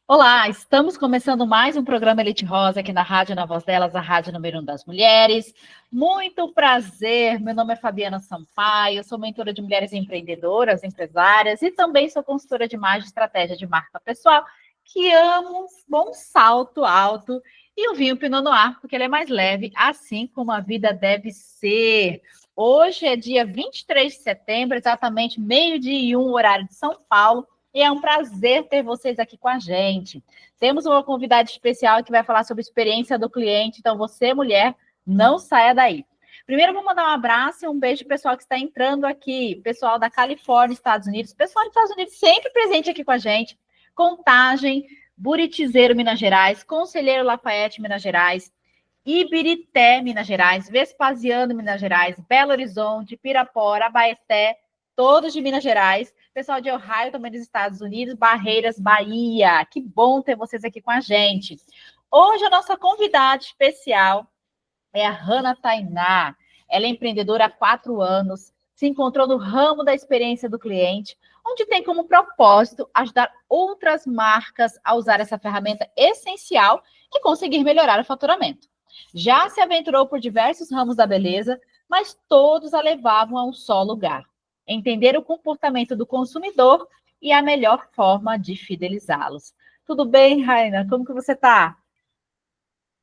Olá, estamos começando mais um programa Elite Rosa aqui na Rádio Na Voz Delas, a rádio número 1 das mulheres. Muito prazer, meu nome é Fabiana Sampaio, sou mentora de mulheres empreendedoras, empresárias e também sou consultora de imagem e estratégia de marca pessoal, que amo um bom salto alto e o vinho Pinot Noir, porque ele é mais leve, assim como a vida deve ser. Hoje é dia 23 de setembro, exatamente meio-dia e 1, horário de São Paulo. E é um prazer ter vocês aqui com a gente. Temos uma convidada especial que vai falar sobre a experiência do cliente. Então, você, mulher, não saia daí. Primeiro, vou mandar um abraço e um beijo para o pessoal que está entrando aqui. Pessoal da Califórnia, Estados Unidos. Pessoal dos Estados Unidos sempre presente aqui com a gente. Contagem, Buritizeiro, Minas Gerais. Conselheiro Lafayette, Minas Gerais. Ibirité, Minas Gerais. Vespasiano, Minas Gerais. Belo Horizonte, Pirapora, Abaeté. Todos de Minas Gerais. Pessoal de Ohio, também dos Estados Unidos, Barreiras, Bahia. Que bom ter vocês aqui com a gente. Hoje a nossa convidada especial é a Hannah Tainá. Ela é empreendedora há 4 anos, se encontrou no ramo da experiência do cliente, onde tem como propósito ajudar outras marcas a usar essa ferramenta essencial e conseguir melhorar o faturamento. Já se aventurou por diversos ramos da beleza, mas todos a levavam a um só lugar: entender o comportamento do consumidor e a melhor forma de fidelizá-los. Tudo bem, Raina? Como que você está?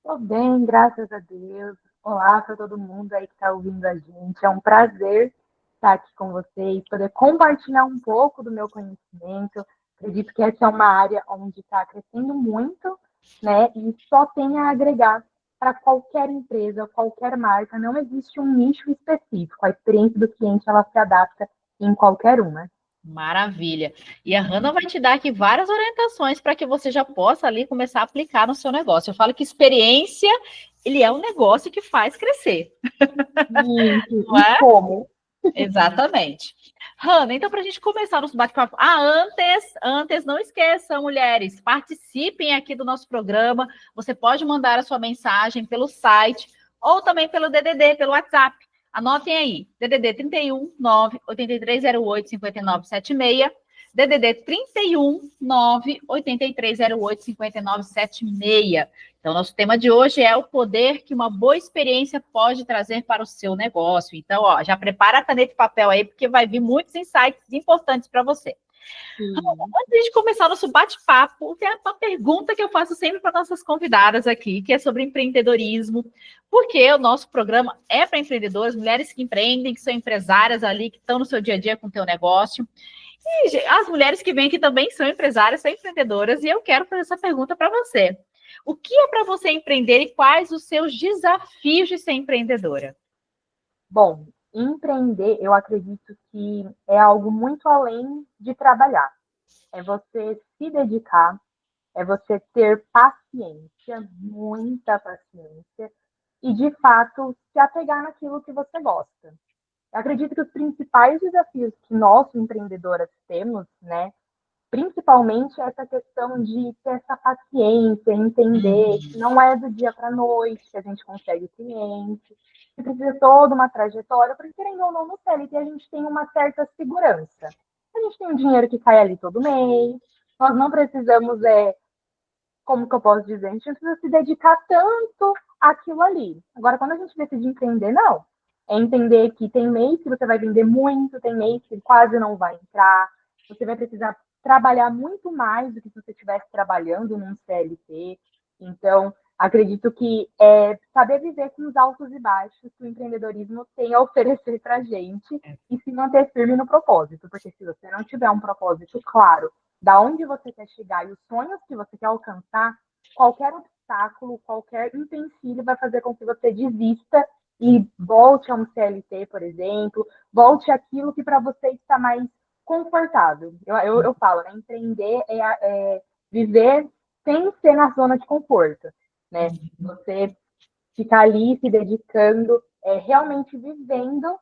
Tô bem, graças a Deus. Olá para todo mundo aí que está ouvindo a gente. É um prazer estar aqui com vocês, poder compartilhar um pouco do meu conhecimento. Acredito que essa é uma área onde está crescendo muito, né? E só tem a agregar para qualquer empresa, qualquer marca. Não existe um nicho específico. A experiência do cliente ela se adapta em qualquer uma. Maravilha. E a Hannah vai te dar aqui várias orientações para que você já possa ali começar a aplicar no seu negócio. Eu falo que experiência, ele é um negócio que faz crescer, não E é? como? Exatamente. Hannah, então, para a gente começar nosso bate-papo. Antes, não esqueçam, mulheres, participem aqui do nosso programa. Você pode mandar a sua mensagem pelo site ou também pelo DDD, pelo WhatsApp. Anotem aí, DDD 31 9 8308 5976, DDD 31 9 8308 5976. Então, nosso tema de hoje é o poder que uma boa experiência pode trazer para o seu negócio. Então, ó, já prepara a caneta e papel aí, porque vai vir muitos insights importantes para você. Sim. Antes de começar nosso bate-papo, tem uma pergunta que eu faço sempre para nossas convidadas aqui, que é sobre empreendedorismo, porque o nosso programa é para empreendedoras, mulheres que empreendem, que são empresárias ali, que estão no seu dia a dia com o teu negócio. E as mulheres que vêm aqui também são empresárias, são empreendedoras, e eu quero fazer essa pergunta para você. O que é para você empreender e quais os seus desafios de ser empreendedora? Bom, empreender, eu acredito que é algo muito além de trabalhar. É você se dedicar, é você ter paciência, muita paciência, e de fato se apegar naquilo que você gosta. Eu acredito que os principais desafios que nós empreendedoras temos, né, principalmente essa questão de ter essa paciência, entender que não é do dia para a noite que a gente consegue cliente, que precisa toda uma trajetória, porque querendo ou não, no CLT a gente tem uma certa segurança. A gente tem um dinheiro que cai ali todo mês, nós não precisamos, como que eu posso dizer, a gente não precisa se dedicar tanto àquilo ali. Agora, quando a gente decide empreender, não. É entender que tem mês que você vai vender muito, tem mês que quase não vai entrar, você vai precisar trabalhar muito mais do que se você estivesse trabalhando num CLT. Então, acredito que saber viver com os altos e baixos que o empreendedorismo tem a oferecer para a gente e se manter firme no propósito, porque se você não tiver um propósito claro da onde você quer chegar e os sonhos que você quer alcançar, qualquer obstáculo, qualquer empecilho vai fazer com que você desista e volte a um CLT, por exemplo, volte àquilo que para você está mais confortável. Eu falo, né? Empreender é viver sem ser na zona de conforto, né? Você ficar ali se dedicando, realmente vivendo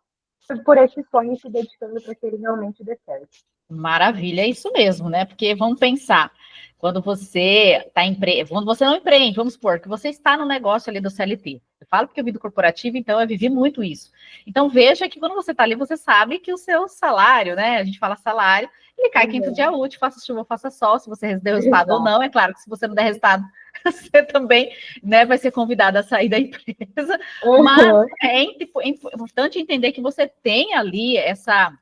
por esse sonho e se dedicando para que ele realmente dê certo. Maravilha, é isso mesmo, né? Porque vamos pensar, quando você está quando você não empreende, vamos supor que você está no negócio ali do CLT. falo porque eu vim do corporativo, então eu vivi muito isso. Então veja que quando você está ali, você sabe que o seu salário, né? A gente fala salário, ele cai quinto dia útil, faça chuva, faça sol, se você deu resultado ou não. É claro que se você não der resultado, você também, né, vai ser convidado a sair da empresa. Mas é importante entender que você tem ali essa,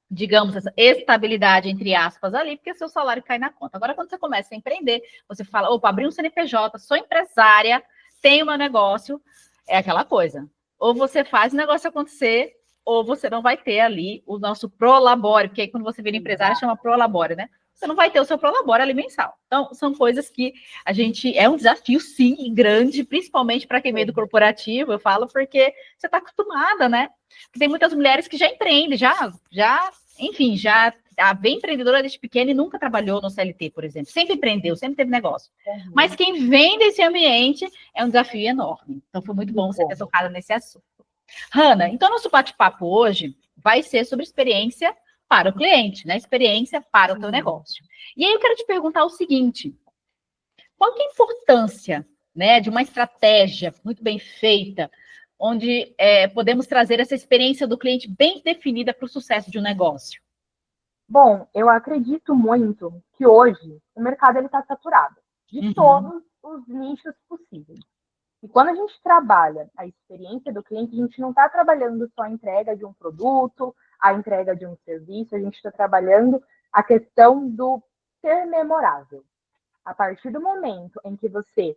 digamos, essa estabilidade, entre aspas, ali, porque seu salário cai na conta. Agora, quando você começa a empreender, você fala, opa, abri um CNPJ, sou empresária, tenho meu negócio, é aquela coisa. Ou você faz o negócio acontecer, ou você não vai ter ali o nosso prolabore, porque aí quando você vira empresário, chama prolabore, né? Você não vai ter o seu prolabore ali mensal. Então, são coisas que a gente... É um desafio, sim, grande, principalmente para quem veio do corporativo, eu falo, porque você está acostumada, né? Tem muitas mulheres que já empreendem, enfim, já vem empreendedora desde pequena e nunca trabalhou no CLT, por exemplo. Sempre empreendeu, sempre teve negócio. Mas quem vem desse ambiente é um desafio enorme. Então, foi muito bom você ter tocado nesse assunto. Hanna, então nosso bate-papo hoje vai ser sobre experiência para o cliente, né? Experiência para o teu negócio. E aí eu quero te perguntar o seguinte: qual que é a importância, né, de uma estratégia muito bem feita, onde podemos trazer essa experiência do cliente bem definida para o sucesso de um negócio? Bom, eu acredito muito que hoje o mercado está saturado de todos os nichos possíveis. E quando a gente trabalha a experiência do cliente, a gente não está trabalhando só a entrega de um produto, a entrega de um serviço, a gente está trabalhando a questão do ser memorável. A partir do momento em que você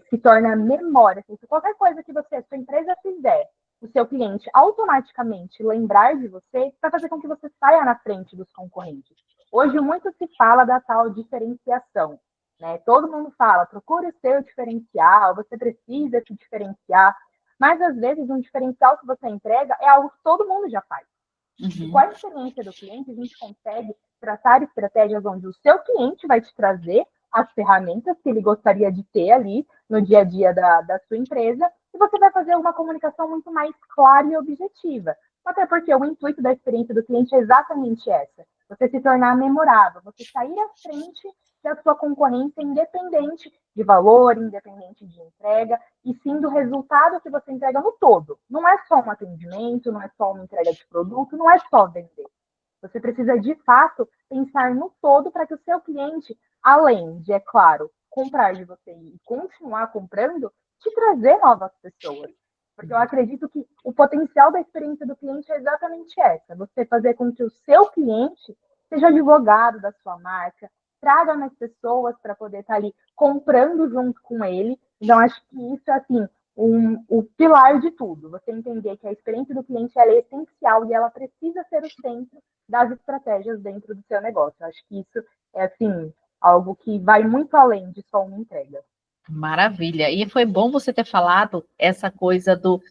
se torna memória, assim, qualquer coisa que sua empresa fizer, o seu cliente automaticamente lembrar de você, vai fazer com que você saia na frente dos concorrentes. Hoje muito se fala da tal diferenciação, né? Todo mundo fala, procure o seu diferencial, você precisa se diferenciar, mas às vezes um diferencial que você entrega é algo que todo mundo já faz. E com a experiência do cliente, a gente consegue traçar estratégias onde o seu cliente vai te trazer as ferramentas que ele gostaria de ter ali no dia a dia da sua empresa, e você vai fazer uma comunicação muito mais clara e objetiva. Até porque o intuito da experiência do cliente é exatamente essa: você se tornar memorável, você sair à frente da sua concorrência, independente de valor, independente de entrega, e sim do resultado que você entrega no todo. Não é só um atendimento, não é só uma entrega de produto, não é só vender. Você precisa, de fato, pensar no todo para que o seu cliente, além de, é claro, comprar de você e continuar comprando, te trazer novas pessoas. Porque eu acredito que o potencial da experiência do cliente é exatamente essa: você fazer com que o seu cliente seja advogado da sua marca, traga mais pessoas para poder estar ali comprando junto com ele. Então, acho que isso é, assim, o pilar de tudo. Você entender que a experiência do cliente ela é essencial e ela precisa ser o centro das estratégias dentro do seu negócio. Acho que isso é, assim, algo que vai muito além de só uma entrega. Maravilha. E foi bom você ter falado essa coisa do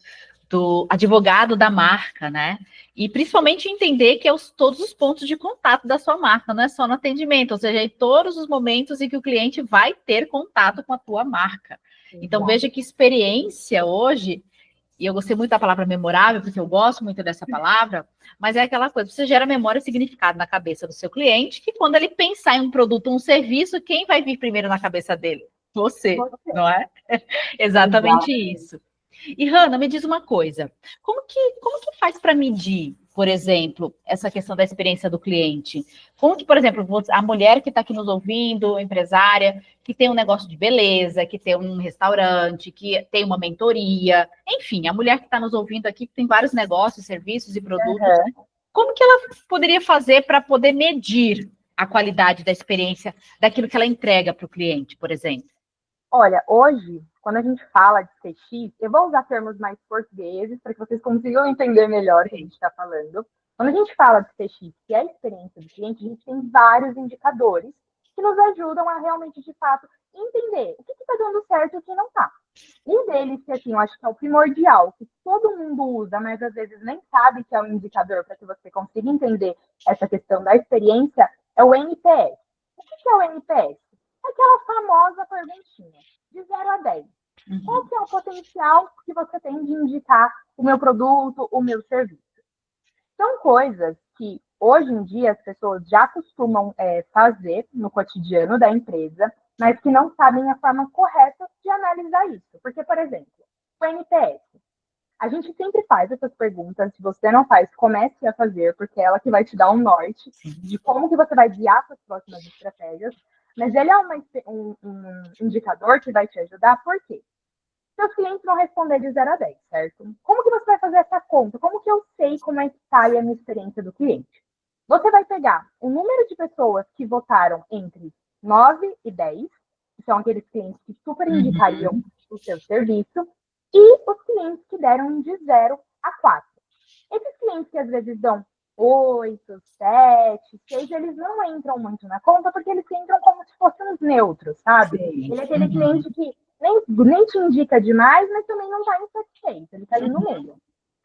advogado da marca, né? E principalmente entender que é todos os pontos de contato da sua marca, não é só no atendimento, ou seja, em todos os momentos em que o cliente vai ter contato com a tua marca. Então, veja que experiência hoje, e eu gostei muito da palavra memorável, porque eu gosto muito dessa palavra, mas é aquela coisa: você gera memória e significado na cabeça do seu cliente, que quando ele pensar em um produto, um serviço, quem vai vir primeiro na cabeça dele? Você, não é? Exatamente isso. E, Hanna, me diz uma coisa: como que faz para medir, por exemplo, essa questão da experiência do cliente? Como que, por exemplo, a mulher que está aqui nos ouvindo, empresária, que tem um negócio de beleza, que tem um restaurante, que tem uma mentoria, enfim, a mulher que está nos ouvindo aqui, que tem vários negócios, serviços e produtos, como que ela poderia fazer para poder medir a qualidade da experiência daquilo que ela entrega para o cliente, por exemplo? Olha, hoje, quando a gente fala de CX, eu vou usar termos mais portugueses para que vocês consigam entender melhor o que a gente está falando. Quando a gente fala de CX, que é a experiência do cliente, a gente tem vários indicadores que nos ajudam a realmente, de fato, entender o que está dando certo e o que não está. Um deles, que assim, eu acho que é o primordial, que todo mundo usa, mas às vezes nem sabe que é um indicador para que você consiga entender essa questão da experiência, é o NPS. O que é o NPS? É aquela famosa perguntinha, de 0 a 10. Qual que é o potencial que você tem de indicar o meu produto, o meu serviço? São coisas que, hoje em dia, as pessoas já costumam fazer no cotidiano da empresa, mas que não sabem a forma correta de analisar isso. Porque, por exemplo, O NPS. A gente sempre faz essas perguntas. Se você não faz, comece a fazer, porque é ela que vai te dar um norte de como que você vai guiar suas próximas estratégias. Mas ele é um indicador que vai te ajudar, por quê? Seus clientes vão responder de 0 a 10, certo? Como que você vai fazer essa conta? Como que eu sei como é que está a minha experiência do cliente? Você vai pegar o número de pessoas que votaram entre 9 e 10, que são aqueles clientes que super indicariam o seu serviço, e os clientes que deram de 0 a 4. Esses clientes que às vezes dão 8, 7, 6, eles não entram muito na conta porque eles entram como se fossem uns neutros, sabe? Sim. Ele é aquele cliente que nem te indica demais, mas também não está insatisfeito, ele está ali no meio.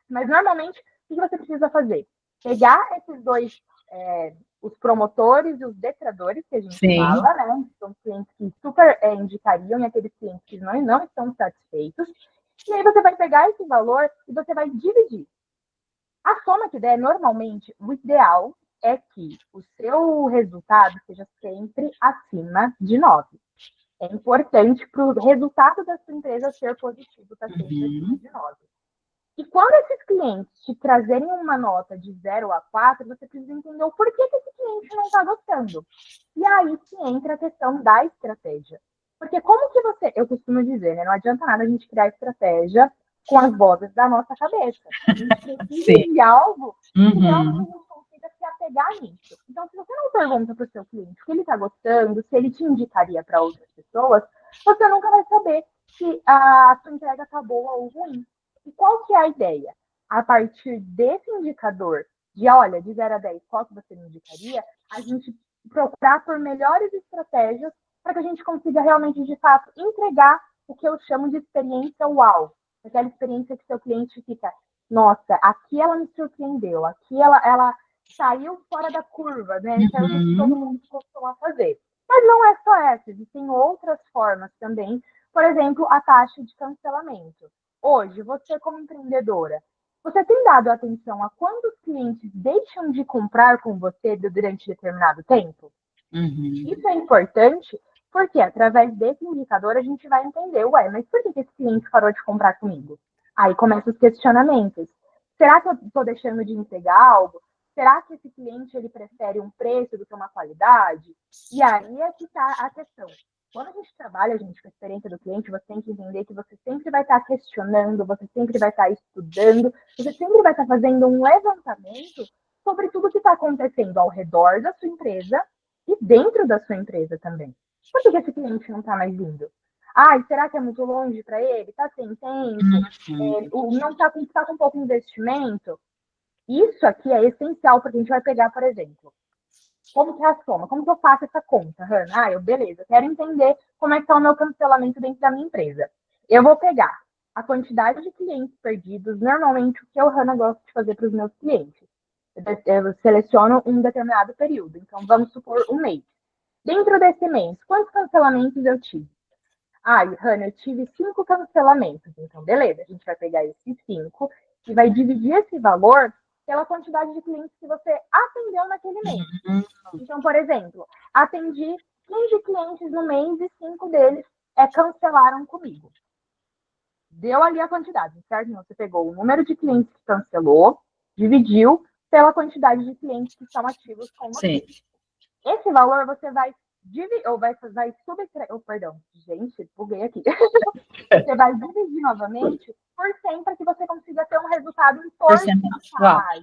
Mas normalmente, o que você precisa fazer? Pegar esses dois, os promotores e os detratores, que a gente fala, né? São clientes que super indicariam e aqueles clientes que não estão satisfeitos. E aí você vai pegar esse valor e você vai dividir. A soma que der, normalmente, o ideal é que o seu resultado seja sempre acima de 9. É importante para o resultado da sua empresa ser positivo, estar sempre acima de 9. E quando esses clientes te trazerem uma nota de 0 a 4, você precisa entender o porquê que esse cliente não está gostando. E aí que entra a questão da estratégia. Porque como que você... Eu costumo dizer, né? Não adianta nada a gente criar estratégia com as vozes da nossa cabeça. A gente precisa de algo que realmente a gente consiga se apegar nisso. Então, se você não pergunta para o seu cliente o que ele está gostando, se ele te indicaria para outras pessoas, você nunca vai saber se a sua entrega está boa ou ruim. E qual que é a ideia? A partir desse indicador de, olha, de 0 a 10, qual que você me indicaria, a gente procurar por melhores estratégias para que a gente consiga realmente, de fato, entregar o que eu chamo de experiência uau. Aquela experiência que seu cliente fica, nossa, aqui ela me surpreendeu, aqui ela saiu fora da curva, né? Saiu do que todo mundo costuma fazer. Mas não é só essa, existem outras formas também. Por exemplo, a taxa de cancelamento. Hoje, você como empreendedora, você tem dado atenção a quantos clientes deixam de comprar com você durante determinado tempo? Isso é importante porque através desse indicador a gente vai entender, mas por que esse cliente parou de comprar comigo? Aí começam os questionamentos. Será que eu estou deixando de entregar algo? Será que esse cliente ele prefere um preço do que uma qualidade? E aí é que está a questão. Quando a gente trabalha, gente, com a experiência do cliente, você tem que entender que você sempre vai estar questionando, você sempre vai estar estudando, você sempre vai estar fazendo um levantamento sobre tudo que está acontecendo ao redor da sua empresa e dentro da sua empresa também. Por que esse cliente não está mais vindo? Será que é muito longe para ele? Está sem tempo? Não está com pouco investimento? Isso aqui é essencial, porque a gente vai pegar, por exemplo, como que é a soma? Como que eu faço essa conta, Hannah? Beleza, eu quero entender como é que está o meu cancelamento dentro da minha empresa. Eu vou pegar a quantidade de clientes perdidos, normalmente o que eu, Hannah, gosto de fazer para os meus clientes. Eu seleciono um determinado período, então vamos supor um mês. Dentro desse mês, quantos cancelamentos eu tive? Hannah, eu tive 5 cancelamentos. Então, beleza, a gente vai pegar esses 5 e vai dividir esse valor pela quantidade de clientes que você atendeu naquele mês. Então, por exemplo, atendi 15 clientes no mês e 5 deles cancelaram comigo. Deu ali a quantidade, certo? Você pegou o número de clientes que cancelou, dividiu pela quantidade de clientes que estão ativos com você. Sim. Esse valor você vai dividir, ou vai subtrair, perdão, gente, buguei aqui. Você vai dividir novamente por 100 para que você consiga ter um resultado em porcentagem.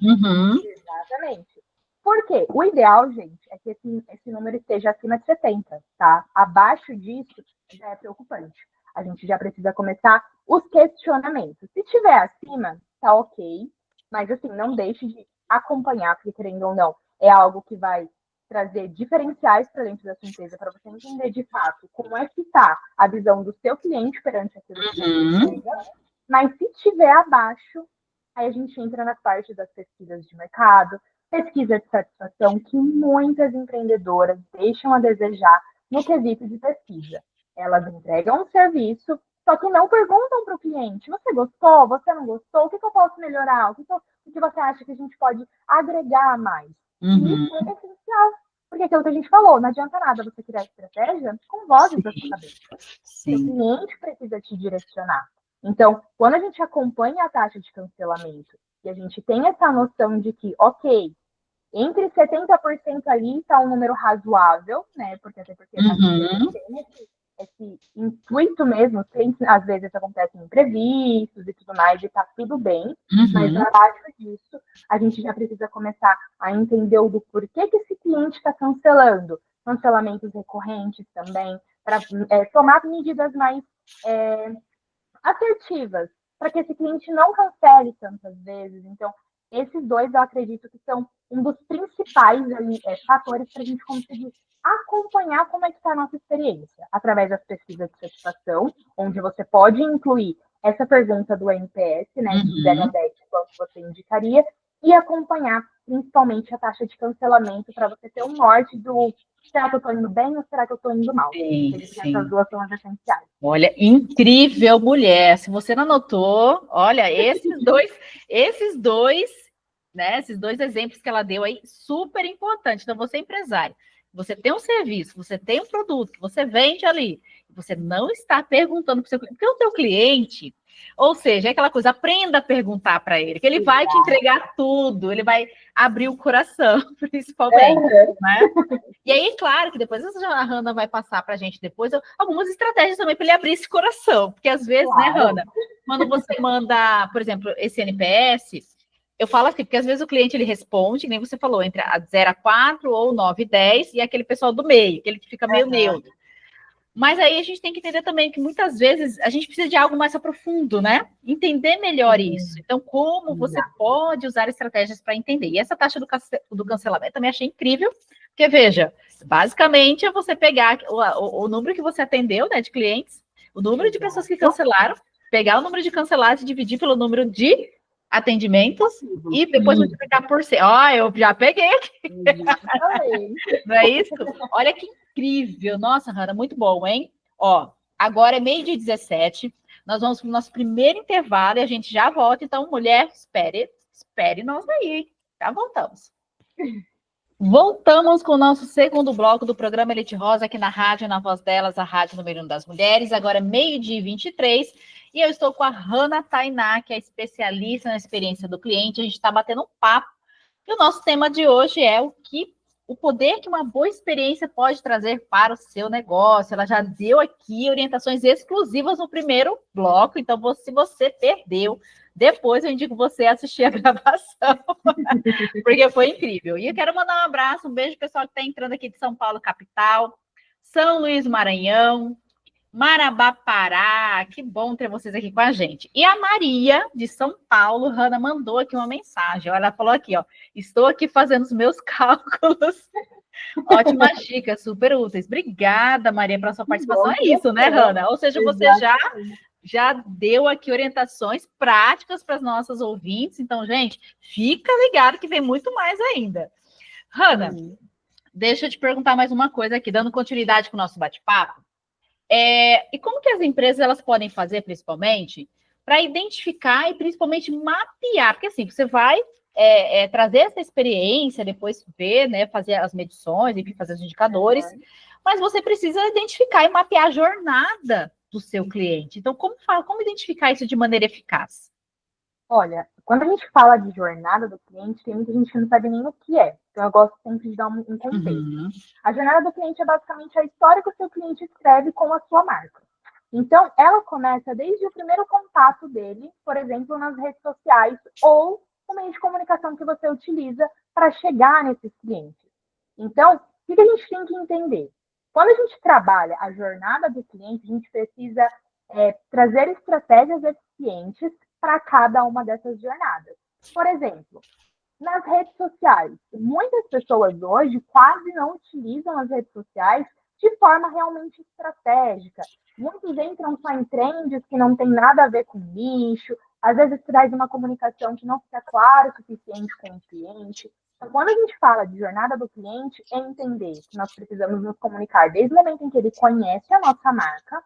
Exatamente. Por quê? O ideal, gente, é que esse número esteja acima de 70, tá? Abaixo disso já é preocupante. A gente já precisa começar os questionamentos. Se tiver acima, tá ok, mas assim, não deixe de acompanhar, porque querendo ou não, é algo que vai trazer diferenciais para dentro da sua empresa, para você entender de fato como é que está a visão do seu cliente perante aquilo que você entrega. Mas se estiver abaixo, aí a gente entra na parte das pesquisas de mercado, pesquisa de satisfação, que muitas empreendedoras deixam a desejar no quesito de pesquisa. Elas entregam um serviço, só que não perguntam para o cliente, você gostou, você não gostou, o que eu posso melhorar, o que você acha que a gente pode agregar mais? Isso é essencial, porque é aquilo que a gente falou, não adianta nada você criar estratégia com vozes da sua cabeça. O cliente precisa te direcionar. Então, quando a gente acompanha a taxa de cancelamento e a gente tem essa noção de que, ok, entre 70% ali está um número razoável, né? Porque até porque a gente tem esse intuito mesmo, às vezes acontecem imprevistos e tudo mais, e tá tudo bem, mas abaixo disso, a gente já precisa começar a entender o do porquê que esse cliente está cancelando, cancelamentos recorrentes também, para tomar medidas mais assertivas, para que esse cliente não cancele tantas vezes. Então, esses dois eu acredito que são um dos principais fatores para a gente conseguir acompanhar como é que está a nossa experiência, através das pesquisas de satisfação, onde você pode incluir essa pergunta do NPS, né, de 0 a 10, quanto você indicaria, e acompanhar principalmente a taxa de cancelamento para você ter um norte do será que eu estou indo bem ou será que eu estou indo mal? Essas duas são as essenciais. Olha, incrível mulher. Se você não anotou, olha, esses dois, né? Esses dois exemplos que ela deu aí, super importante. Então, você é empresário, você tem um serviço, você tem um produto que você vende ali, você não está perguntando para o seu cliente, porque o seu cliente, ou seja, é aquela coisa, aprenda a perguntar para ele, que ele vai te entregar tudo, ele vai abrir o coração, principalmente, né? E aí, claro, que depois a Hanna vai passar para a gente depois algumas estratégias também para ele abrir esse coração. Porque às vezes, né, Hanna, quando você manda, por exemplo, esse NPS, eu falo assim, porque às vezes o cliente ele responde, nem você falou, entre a 0 a 4 ou 9 e 10, e aquele pessoal do meio, aquele que fica meio neutro. Mas aí a gente tem que entender também que muitas vezes a gente precisa de algo mais profundo, né? Entender melhor isso. Então, como você pode usar estratégias para entender. E essa taxa do cancelamento também achei incrível, porque, veja, basicamente é você pegar o número que você atendeu, né, de clientes, o número de pessoas que cancelaram, pegar o número de cancelados e dividir pelo número de atendimentos e depois multiplicar por 100. Ó, eu já peguei aqui. Não é isso? Olha que incrível. Nossa, Hanna, muito bom, hein? Ó, agora é 12h17. Nós vamos para o nosso primeiro intervalo e a gente já volta. Então, mulher, espere nós aí. Já voltamos. Voltamos com o nosso segundo bloco do programa Elite Rosa, aqui na rádio, na voz delas, a rádio número 1 das mulheres. Agora é 12h23 e eu estou com a Hanna Tainá, que é especialista na experiência do cliente. A gente está batendo um papo. E o nosso tema de hoje é o poder que uma boa experiência pode trazer para o seu negócio. Ela já deu aqui orientações exclusivas no primeiro bloco, então se você perdeu, depois eu indico você assistir a gravação, porque foi incrível. E eu quero mandar um abraço, um beijo pessoal que está entrando aqui de São Paulo, capital, São Luís, Maranhão, Marabá, Pará, que bom ter vocês aqui com a gente. E a Maria, de São Paulo, Hanna, mandou aqui uma mensagem. Ela falou aqui, ó, estou aqui fazendo os meus cálculos. Ótimas dicas, super úteis. Obrigada, Maria, pela sua participação. É isso, né, Hanna? Ou seja, você já deu aqui orientações práticas para as nossas ouvintes. Então, gente, fica ligado que vem muito mais ainda. Hanna, deixa eu te perguntar mais uma coisa aqui, dando continuidade com o nosso bate-papo. E como que as empresas elas podem fazer, principalmente, para identificar e principalmente mapear? Porque assim, você vai trazer essa experiência, depois ver, né, fazer as medições, enfim, fazer os indicadores, mas você precisa identificar e mapear a jornada do seu cliente. Então, como identificar isso de maneira eficaz? Olha, quando a gente fala de jornada do cliente, tem muita gente que não sabe nem o que é. Então, eu gosto sempre de dar um contexto. A jornada do cliente é basicamente a história que o seu cliente escreve com a sua marca. Então, ela começa desde o primeiro contato dele, por exemplo, nas redes sociais, ou o meio de comunicação que você utiliza para chegar nesses clientes. Então, o que a gente tem que entender? Quando a gente trabalha a jornada do cliente, a gente precisa trazer estratégias eficientes para cada uma dessas jornadas. Por exemplo, nas redes sociais, muitas pessoas hoje quase não utilizam as redes sociais de forma realmente estratégica. Muitos entram só em trends que não tem nada a ver com nicho, às vezes traz uma comunicação que não fica clara o suficiente com o cliente. Então, quando a gente fala de jornada do cliente, é entender que nós precisamos nos comunicar desde o momento em que ele conhece a nossa marca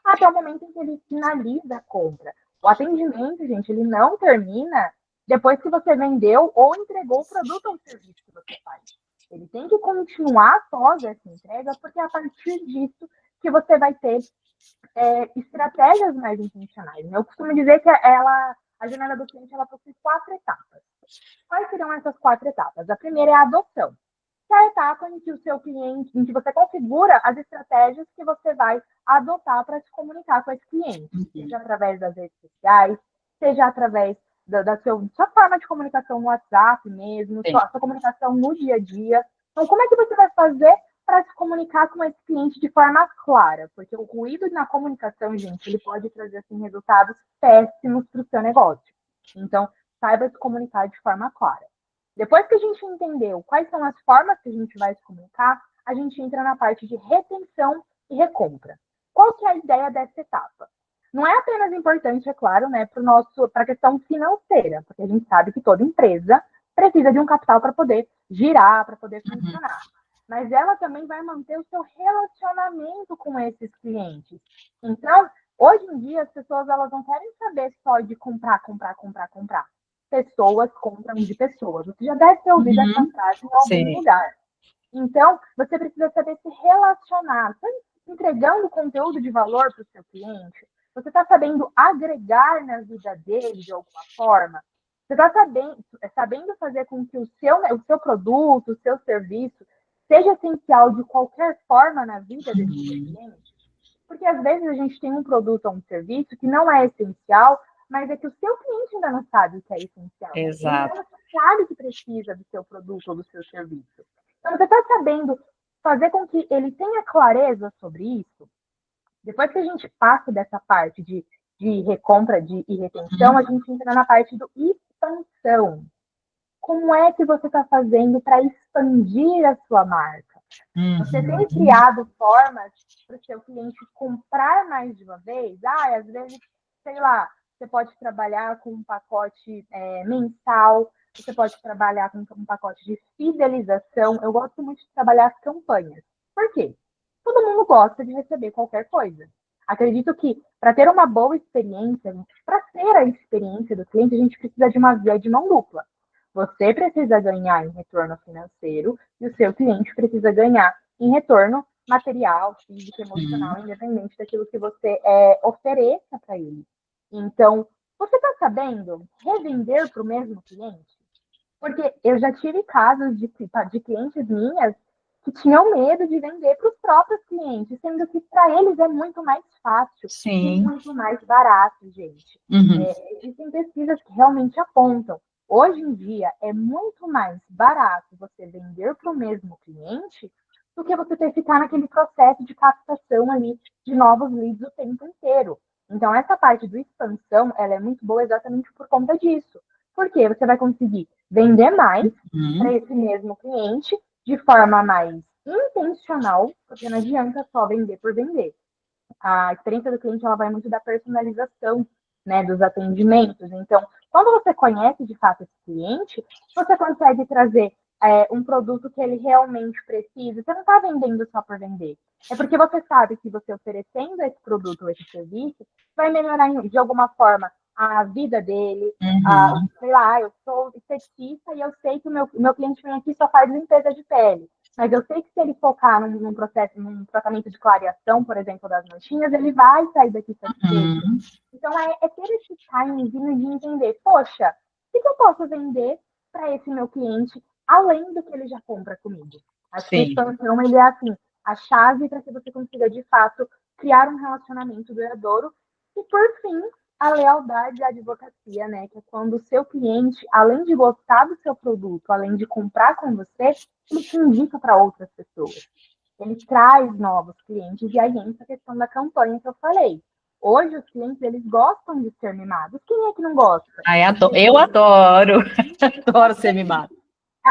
até o momento em que ele finaliza a compra. O atendimento, gente, ele não termina depois que você vendeu ou entregou o produto ou serviço que você faz. Ele tem que continuar após essa entrega, porque é a partir disso que você vai ter estratégias mais intencionais, né? Eu costumo dizer que a jornada do cliente ela possui 4 etapas. Quais serão essas 4 etapas? A primeira é a adoção, que é a etapa em que o seu cliente, em que você configura as estratégias que você vai adotar para se comunicar com esse cliente, seja através das redes sociais, seja através da sua forma de comunicação no WhatsApp mesmo, sua comunicação no dia a dia. Então, como é que você vai fazer para se comunicar com esse cliente de forma clara? Porque o ruído na comunicação, gente, ele pode trazer assim, resultados péssimos para o seu negócio. Então, saiba se comunicar de forma clara. Depois que a gente entendeu quais são as formas que a gente vai se comunicar, a gente entra na parte de retenção e recompra. Qual que é a ideia dessa etapa? Não é apenas importante, é claro, né, para a questão financeira, porque a gente sabe que toda empresa precisa de um capital para poder girar, para poder funcionar. Mas ela também vai manter o seu relacionamento com esses clientes. Então, hoje em dia, as pessoas elas não querem saber só de comprar. Pessoas compram de pessoas. Você já deve ter ouvido essa frase em algum lugar. Então, você precisa saber se relacionar. Você está entregando conteúdo de valor para o seu cliente? Você está sabendo agregar na vida dele de alguma forma? Você está sabendo fazer com que o seu produto, o seu serviço, seja essencial de qualquer forma na vida desse cliente? Porque às vezes a gente tem um produto ou um serviço que não é essencial, mas é que o seu cliente ainda não sabe o que é essencial. Exato. Ele não sabe que precisa do seu produto ou do seu serviço. Então, você está sabendo fazer com que ele tenha clareza sobre isso? Depois que a gente passa dessa parte de recompra e retenção, a gente entra na parte do expansão. Como é que você está fazendo para expandir a sua marca? Você tem criado formas para o seu cliente comprar mais de uma vez? Às vezes, sei lá, você pode trabalhar com um pacote mensal, você pode trabalhar com um pacote de fidelização. Eu gosto muito de trabalhar as campanhas. Por quê? Todo mundo gosta de receber qualquer coisa. Acredito que para ter uma boa experiência, para ter a experiência do cliente, a gente precisa de uma via de mão dupla. Você precisa ganhar em retorno financeiro e o seu cliente precisa ganhar em retorno material, físico, emocional, independente daquilo que você ofereça para ele. Então, você está sabendo revender para o mesmo cliente? Porque eu já tive casos de clientes minhas que tinham medo de vender para os próprios clientes, sendo que para eles é muito mais fácil e muito mais barato, gente. Existem pesquisas que realmente apontam. Hoje em dia, é muito mais barato você vender para o mesmo cliente do que você ter que ficar naquele processo de captação ali de novos leads o tempo inteiro. Então, essa parte do expansão, ela é muito boa exatamente por conta disso. Porque você vai conseguir vender mais para esse mesmo cliente de forma mais intencional, porque não adianta só vender por vender. A experiência do cliente ela vai muito da personalização, né, dos atendimentos. Então, quando você conhece de fato esse cliente, você consegue trazer um produto que ele realmente precisa. Você não está vendendo só por vender. É porque você sabe que você oferecendo esse produto ou esse serviço vai melhorar de alguma forma a vida dele. Sei lá, eu sou esteticista e eu sei que o meu cliente vem aqui e só faz limpeza de pele. Mas eu sei que se ele focar num tratamento de clareação, por exemplo, das manchinhas, ele vai sair daqui satisfeito. Então, é ter esse timezinho de entender, poxa, o que eu posso vender para esse meu cliente, além do que ele já compra comigo? Acho que a expansão, ele é assim, a chave para que você consiga, de fato, criar um relacionamento duradouro. E, por fim, a lealdade e a advocacia, né? Que é quando o seu cliente, além de gostar do seu produto, além de comprar com você, ele te indica para outras pessoas. Ele traz novos clientes e aí entra a questão da campanha que eu falei. Hoje os clientes eles gostam de ser mimados. Quem é que não gosta? Eu adoro, adoro ser mimado.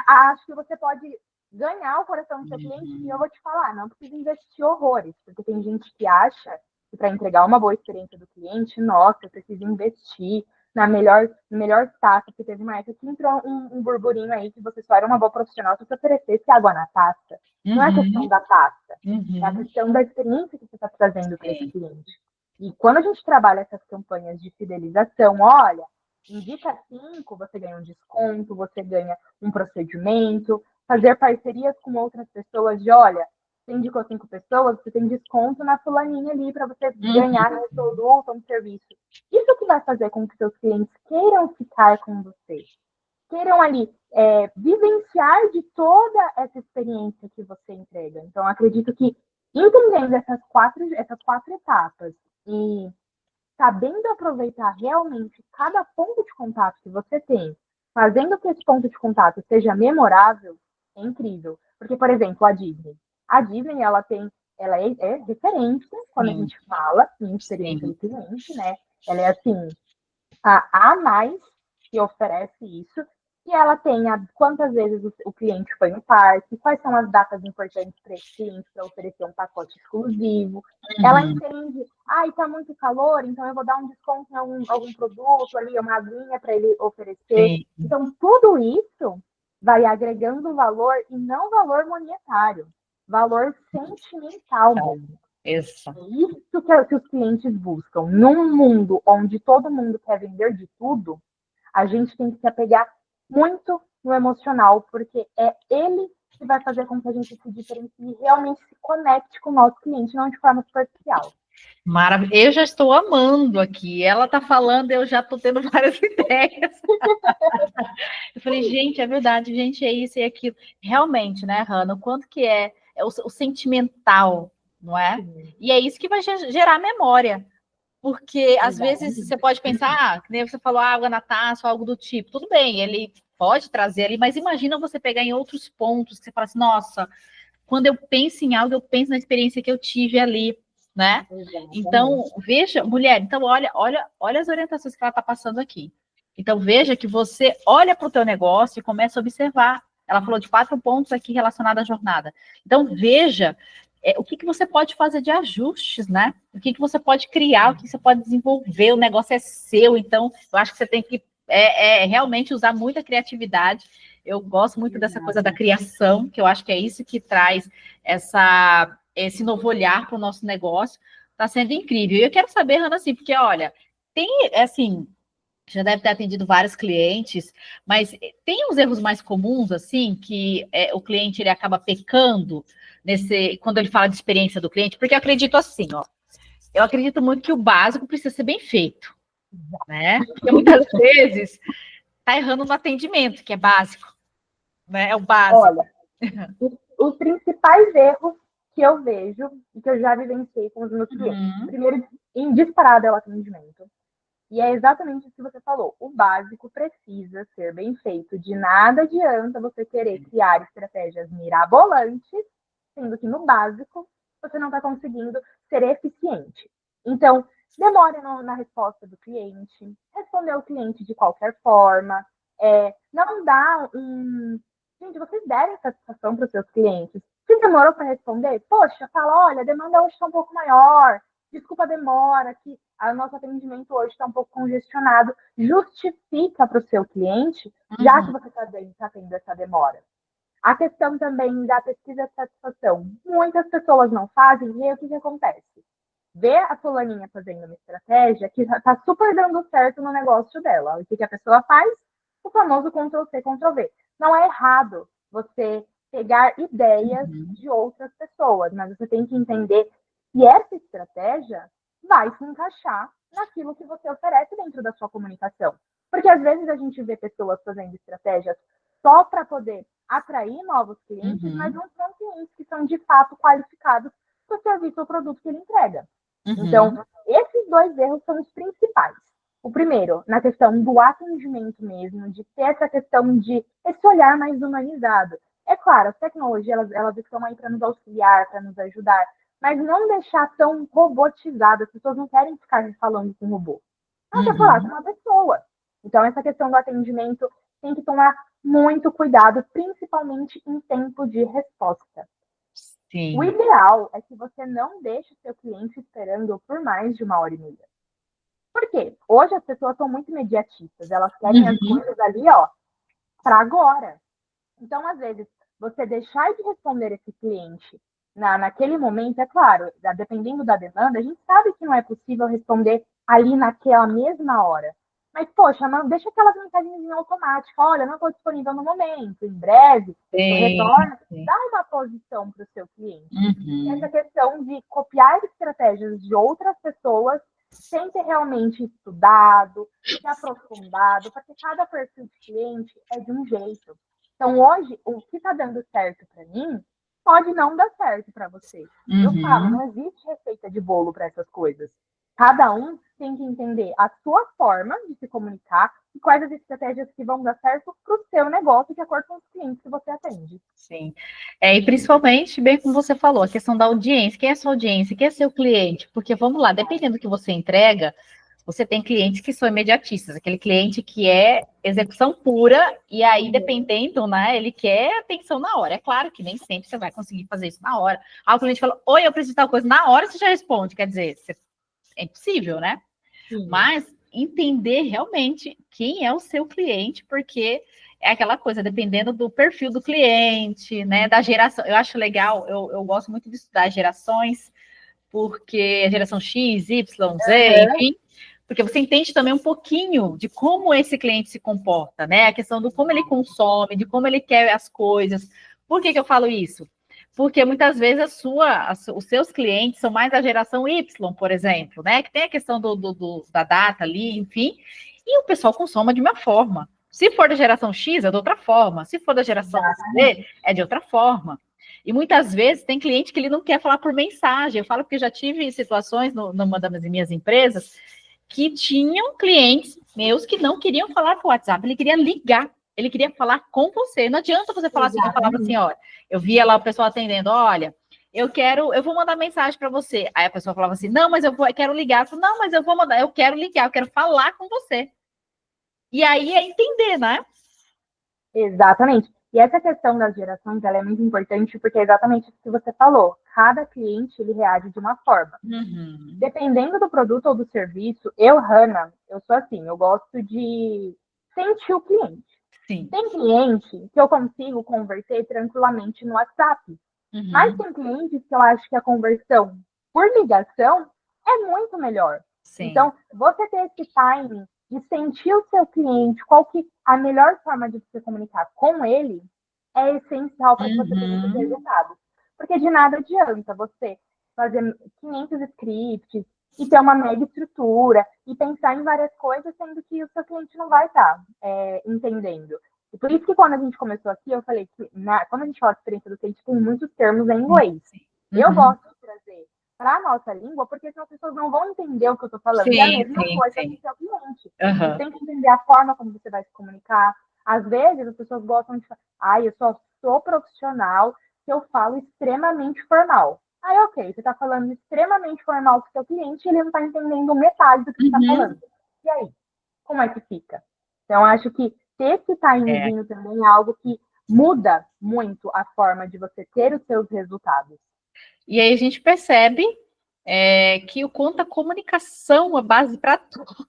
Acho que você pode ganhar o coração do seu cliente e eu vou te falar, não precisa investir horrores, porque tem gente que acha que para entregar uma boa experiência do cliente, nossa, eu preciso investir na melhor taça, porque teve uma época que entrou um burburinho aí que você só era uma boa profissional se você oferecesse água na taça. Não é a questão da taça, é a questão da experiência que você está trazendo para esse cliente. E quando a gente trabalha essas campanhas de fidelização, olha, indica 5, você ganha um desconto, você ganha um procedimento, fazer parcerias com outras pessoas de, olha, você indicou 5 pessoas, você tem desconto na fulaninha ali para você ganhar no produto ou no serviço. Isso que vai fazer com que seus clientes queiram ficar com você, queiram ali vivenciar de toda essa experiência que você entrega. Então, acredito que entendendo essas quatro etapas e sabendo aproveitar realmente cada ponto de contato que você tem, fazendo que esse ponto de contato seja memorável, é incrível. Porque, por exemplo, a Disney, ela é referência quando a gente fala em experiência do cliente, né? Ela é assim, a mais que oferece isso, e ela tem quantas vezes o cliente foi no parque, quais são as datas importantes para esse cliente para oferecer um pacote exclusivo. Ela entende, está muito calor, então eu vou dar um desconto em algum produto ali, uma aguinha para ele oferecer. Sim. Então, tudo isso vai agregando valor e não valor monetário, valor sentimental mesmo. Isso. É isso que os clientes buscam. Num mundo onde todo mundo quer vender de tudo, a gente tem que se apegar muito no emocional, porque é ele que vai fazer com que a gente se diferencie e realmente se conecte com o nosso cliente, não de forma superficial. Maravilha. Eu já estou amando aqui. Ela está falando, eu já estou tendo várias ideias. Eu falei, gente, é verdade, gente, é isso e aquilo. Realmente, né, Hanna, o quanto que é o sentimental, não é? Sim. E é isso que vai gerar memória. Porque, às Exatamente. vezes, você pode pensar, que nem você falou, água na taça ou algo do tipo. Tudo bem, ele pode trazer ali, mas imagina você pegar em outros pontos que você fala assim, nossa, quando eu penso em algo, eu penso na experiência que eu tive ali, né? Exatamente. Então, veja, mulher, então olha as orientações que ela está passando aqui. Então, veja que você olha para o teu negócio e começa a observar. Ela falou de 4 pontos aqui relacionados à jornada. Então, veja o que você pode fazer de ajustes, né? O que você pode criar, o que você pode desenvolver, o negócio é seu, então eu acho que você tem que realmente usar muita criatividade. Eu gosto muito dessa coisa da criação, que eu acho que é isso que traz esse novo olhar para o nosso negócio. Está sendo incrível. E eu quero saber, Hanna, assim, porque, olha, tem, assim, já deve ter atendido vários clientes, mas tem uns erros mais comuns, assim, que o cliente ele acaba pecando quando ele fala de experiência do cliente, porque eu acredito assim, ó, eu acredito muito que o básico precisa ser bem feito, né? Porque muitas vezes tá errando no atendimento, que é básico, né? É o básico. Olha, os principais erros que eu vejo e que eu já vivenciei com os meus clientes. Primeiro, em disparado é o atendimento. E é exatamente o que você falou. O básico precisa ser bem feito. De nada adianta você querer criar estratégias mirabolantes, sendo que no básico você não está conseguindo ser eficiente. Então, demore na resposta do cliente, responder o cliente de qualquer forma, não dá um. Gente, vocês devem satisfação para os seus clientes. Se demorou para responder, poxa, fala, olha, a demanda hoje está um pouco maior, desculpa a demora, que o nosso atendimento hoje está um pouco congestionado. Justifica para o seu cliente, já que você está tendo essa demora. A questão também da pesquisa de satisfação. Muitas pessoas não fazem, e aí o que acontece? Vê a fulaninha fazendo uma estratégia que está super dando certo no negócio dela. O que a pessoa faz? O famoso Ctrl-C, Ctrl-V. Não é errado você pegar ideias de outras pessoas, mas você tem que entender que essa estratégia vai se encaixar naquilo que você oferece dentro da sua comunicação. Porque às vezes a gente vê pessoas fazendo estratégias só para poder atrair novos clientes, mas não são clientes que são de fato qualificados para o serviço ou produto que ele entrega. Então, esses 2 erros são os principais. O primeiro, na questão do atendimento mesmo, de ter essa questão de esse olhar mais humanizado. É claro, as tecnologias, elas estão aí para nos auxiliar, para nos ajudar, mas não deixar tão robotizado. As pessoas não querem ficar falando com o robô. Ela quer falar com uma pessoa. Então, essa questão do atendimento tem que tomar muito cuidado, principalmente em tempo de resposta. Sim. O ideal é que você não deixe o seu cliente esperando por mais de 1h30. Por quê? Hoje as pessoas são muito imediatistas, elas querem as coisas ali, ó, para agora. Então, às vezes, você deixar de responder esse cliente naquele momento, é claro, dependendo da demanda, a gente sabe que não é possível responder ali naquela mesma hora. Mas, poxa, não, deixa aquelas mensagens automáticas. Olha, não estou disponível no momento, em breve, eu Sim, retorno. sim. Dá uma posição para o seu cliente. E essa Uhum. questão de copiar estratégias de outras pessoas sem ter realmente estudado, se aprofundado, porque cada perfil de cliente é de um jeito. Então, hoje, o que está dando certo para mim pode não dar certo para você. Eu falo, Uhum. não existe receita de bolo para essas coisas. Cada um tem que entender a sua forma de se comunicar e quais as estratégias que vão dar certo para o seu negócio, de acordo com os clientes que você atende. Sim. E principalmente, bem como você falou, a questão da audiência. Quem é sua audiência? Quem é seu cliente? Porque, vamos lá, dependendo do que você entrega, você tem clientes que são imediatistas, aquele cliente que é execução pura, e aí, dependendo, né, ele quer atenção na hora. É claro que nem sempre você vai conseguir fazer isso na hora. Aí o cliente fala, oi, eu preciso de tal coisa, na hora você já responde, quer dizer, é impossível, né? Sim. Mas entender realmente quem é o seu cliente, porque é aquela coisa, dependendo do perfil do cliente, né, da geração. Eu acho legal, eu gosto muito de estudar gerações, porque a geração X, Y, Z, Uhum. enfim, porque você entende também um pouquinho de como esse cliente se comporta, né? A questão do como ele consome, de como ele quer as coisas. Por que eu falo isso? Porque muitas vezes os seus clientes são mais da geração Y, por exemplo, né? Que tem a questão da data ali, enfim, e o pessoal consome de uma forma. Se for da geração X, é de outra forma. Se for da geração Z, Exatamente. é de outra forma. E muitas vezes tem cliente que ele não quer falar por mensagem. Eu falo porque já tive situações numa das minhas empresas que tinham clientes meus que não queriam falar por WhatsApp, ele queria ligar, ele queria falar com você. Não adianta você falar assim, eu falava assim, Exatamente. olha, eu via lá o pessoal atendendo, olha, eu vou mandar mensagem para você. Aí a pessoa falava assim, não, mas eu quero ligar. Eu falei, não, mas eu vou mandar, eu quero ligar, eu quero falar com você. E aí é entender, né? Exatamente. E essa questão das gerações, ela é muito importante porque é exatamente isso que você falou. Cada cliente, ele reage de uma forma. Uhum. Dependendo do produto ou do serviço, eu, Hannah, eu sou assim, eu gosto de sentir o cliente. Sim. Tem cliente que eu consigo converter tranquilamente no WhatsApp, mas Uhum. tem clientes que eu acho que a conversão por ligação é muito melhor. Sim. Então, você ter esse timing de sentir o seu cliente, qual que a melhor forma de você comunicar com ele, é essencial para que você tenha esses Uhum. resultados. Porque de nada adianta você fazer 500 scripts e ter uma mega estrutura e pensar em várias coisas, sendo que o seu cliente não vai estar entendendo. E por isso que quando a gente começou aqui, eu falei que quando a gente fala de experiência do cliente, tem muitos termos em inglês. Eu Uhum. gosto de trazer para a nossa língua, porque senão as pessoas não vão entender o que eu estou falando. E a Sim, mesma sim, coisa com sim. o seu cliente. Você Uhum. tem que entender a forma como você vai se comunicar. Às vezes as pessoas gostam de falar, eu só sou profissional se eu falo extremamente formal. Aí, ok, você está falando extremamente formal com o seu cliente e ele não está entendendo metade do que você está Uhum. falando. E aí? Como é que fica? Então, acho que ter esse É. timezinho também é algo que muda muito a forma de você ter os seus resultados. E aí a gente percebe que o quanto a comunicação é base para tudo,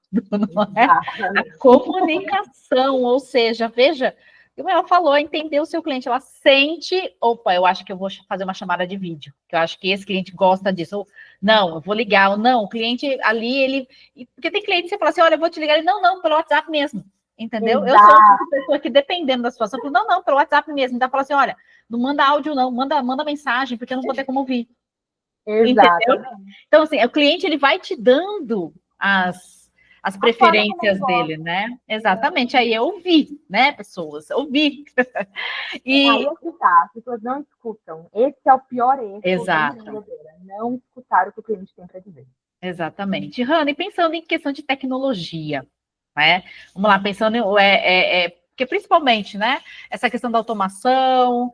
não é? A Exatamente. comunicação, ou seja, veja, como ela falou, entender o seu cliente, ela sente, opa, eu acho que eu vou fazer uma chamada de vídeo, que eu acho que esse cliente gosta disso, ou não, eu vou ligar, ou não, o cliente ali, porque tem cliente que você fala assim, olha, eu vou te ligar, ele, não, não, pelo WhatsApp mesmo, entendeu? Eu sou uma Exato, pessoa que, dependendo da situação, eu falo, não, não, pelo WhatsApp mesmo, então fala assim, olha, não manda áudio não, manda mensagem, porque eu não vou ter como ouvir. Entendeu? exatamente. Então, assim, o cliente ele vai te dando as A forma como ele preferências dele, gosta. né? Exatamente. Aí eu ouvi, né, pessoas? Ouvi. Aí E é que tá, as pessoas não escutam. Esse é o pior erro da exato, empreendedora, não escutar o que o cliente tem para dizer. exatamente. Rana, e pensando em questão de tecnologia, né? Vamos lá, pensando porque principalmente, né? Essa questão da automação,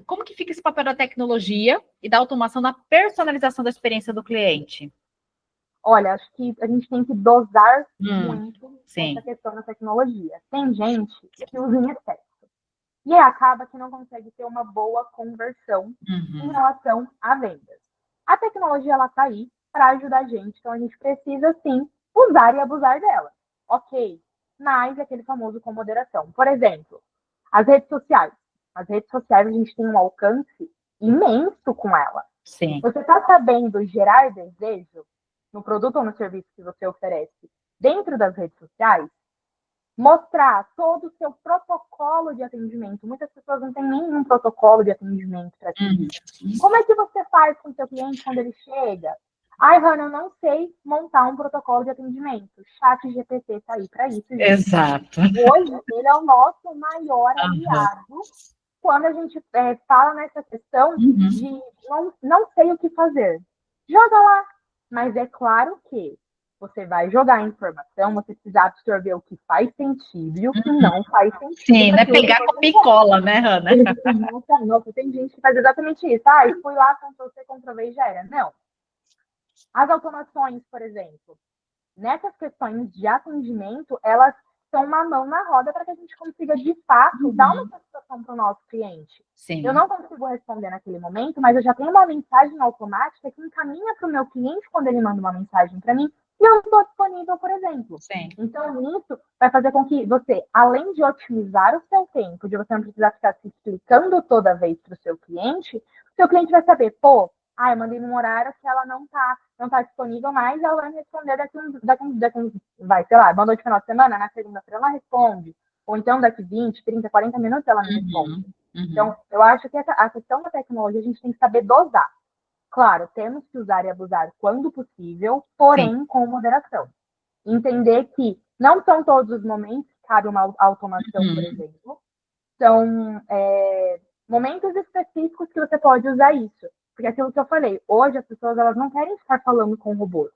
como que fica esse papel da tecnologia e da automação na personalização da experiência do cliente? Olha, acho que a gente tem que dosar muito essa Sim. questão da tecnologia. Tem gente que usa em excesso. E aí acaba que não consegue ter uma boa conversão em Uhum. relação a vendas. A tecnologia ela está aí para ajudar a gente, então a gente precisa sim usar e abusar dela. Ok, mas é aquele famoso com moderação. Por exemplo, as redes sociais. As redes sociais a gente tem um alcance imenso com ela. Sim. Você está sabendo gerar desejo no produto ou no serviço que você oferece? dentro das redes sociais, mostrar todo o seu protocolo de atendimento. Muitas pessoas não têm nenhum protocolo de atendimento para ti. Como é que você faz com o seu cliente quando ele chega? Ai, Hannah, eu não sei montar um protocolo de atendimento. Chat GPT está aí para isso, gente. Exato. Hoje, ele é o nosso maior aliado quando a gente fala nessa questão de não sei o que fazer. Joga lá. Mas é claro que você vai jogar a informação, você precisa absorver o que faz sentido e o que não faz sentido. Sim, não é pegar copia e cola, né, Hannah? Nossa, tem gente que faz exatamente isso. Ah, fui lá, Ctrl-C, Ctrl-V e já era. Não. As automações, por exemplo, nessas questões de atendimento, elas são uma mão na roda para que a gente consiga, de fato, dar uma satisfação para o nosso cliente. Sim. Eu não consigo responder naquele momento, mas eu já tenho uma mensagem automática que encaminha para o meu cliente quando ele manda uma mensagem para mim e eu estou disponível, por exemplo. Sim. Então, isso vai fazer com que você, além de otimizar o seu tempo, de você não precisar ficar se explicando toda vez para o seu cliente vai saber, pô, eu mandei num horário que ela não tá disponível mais, ela vai me responder sei lá, mandou de final de semana, na segunda-feira ela responde. Ou então daqui 20, 30, 40 minutos ela me responde. Então, eu acho que a questão da tecnologia a gente tem que saber dosar. Claro, temos que usar e abusar quando possível, porém com moderação. Entender que não são todos os momentos que cabe uma automação, por exemplo. São momentos específicos que você pode usar isso. Porque aquilo que eu falei, hoje as pessoas elas não querem estar falando com robôs.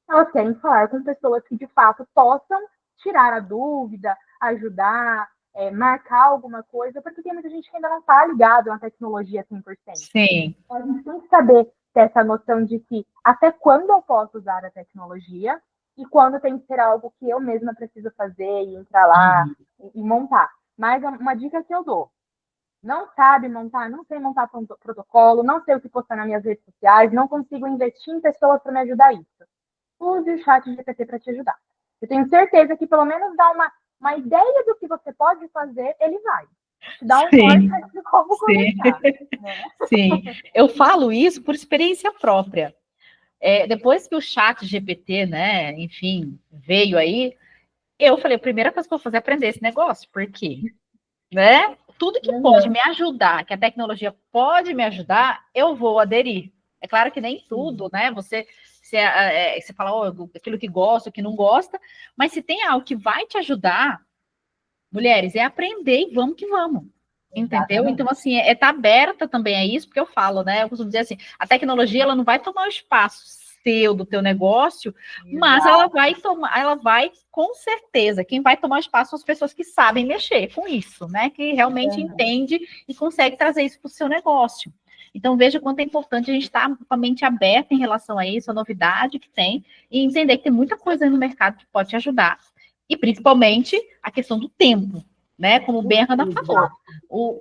Elas querem falar com pessoas que, de fato, possam tirar a dúvida, ajudar, marcar alguma coisa, porque tem muita gente que ainda não está ligado na tecnologia 100%. Sim. Então, a gente tem que saber ter essa noção de que até quando eu posso usar a tecnologia e quando tem que ser algo que eu mesma preciso fazer e entrar lá e montar. Mas uma dica que eu dou, não sabe montar, não sei montar protocolo, não sei o que postar nas minhas redes sociais, não consigo investir em pessoas para me ajudar isso. Use o chat GPT para te ajudar. Eu tenho certeza que pelo menos dá uma ideia do que você pode fazer, ele vai. Te dá um norte de como começar. Né? Sim, eu falo isso por experiência própria. Depois que o chat GPT, né, enfim, veio aí, eu falei, a primeira coisa que eu vou fazer é aprender esse negócio, porque, né, tudo que pode me ajudar, que a tecnologia pode me ajudar, eu vou aderir. É claro que nem tudo, né, você fala aquilo que gosta, o que não gosta, mas se tem algo que vai te ajudar, mulheres, é aprender e vamos que vamos. Entendeu? Exatamente. Então, assim, tá aberta também a isso, porque eu falo, né? Eu costumo dizer assim, a tecnologia ela não vai tomar o espaço seu do teu negócio, mas ela vai com certeza, quem vai tomar espaço são as pessoas que sabem mexer com isso, né? Que realmente entende e consegue trazer isso para o seu negócio. Então, veja quanto é importante a gente estar com a mente aberta em relação a isso, a novidade que tem, e entender que tem muita coisa aí no mercado que pode te ajudar. E principalmente a questão do tempo, né? Como bem a Hannah falou.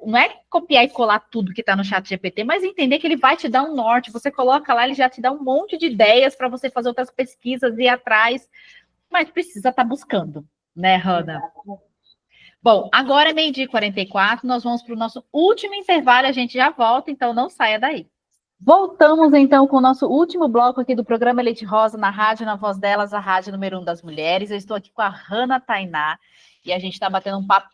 Não é copiar e colar tudo que está no chat GPT, mas entender que ele vai te dar um norte. Você coloca lá, ele já te dá um monte de ideias para você fazer outras pesquisas e ir atrás, mas precisa estar buscando, né, Hannah? Bom, agora é 12h44, nós vamos para o nosso último intervalo, a gente já volta, então não saia daí. Voltamos, então, com o nosso último bloco aqui do programa Leite Rosa, na rádio, na voz delas, a rádio número 1 das mulheres. Eu estou aqui com a Hannah Tainá e a gente está batendo um papo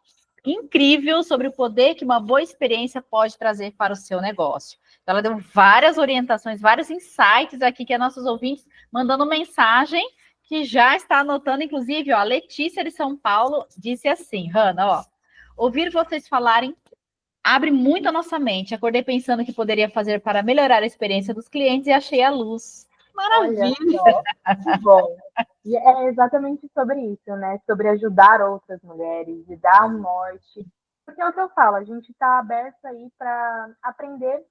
incrível sobre o poder que uma boa experiência pode trazer para o seu negócio. Então, ela deu várias orientações, vários insights aqui que a nossos ouvintes mandando mensagem, que já está anotando, inclusive, ó, a Letícia de São Paulo disse assim, Hannah, ó, ouvir vocês falarem abre muito a nossa mente. Acordei pensando que poderia fazer para melhorar a experiência dos clientes e achei a luz. Maravilha! Que bom! E é exatamente sobre isso, né? Sobre ajudar outras mulheres e dar um norte. Porque é o que eu falo, a gente está aberto aí para aprender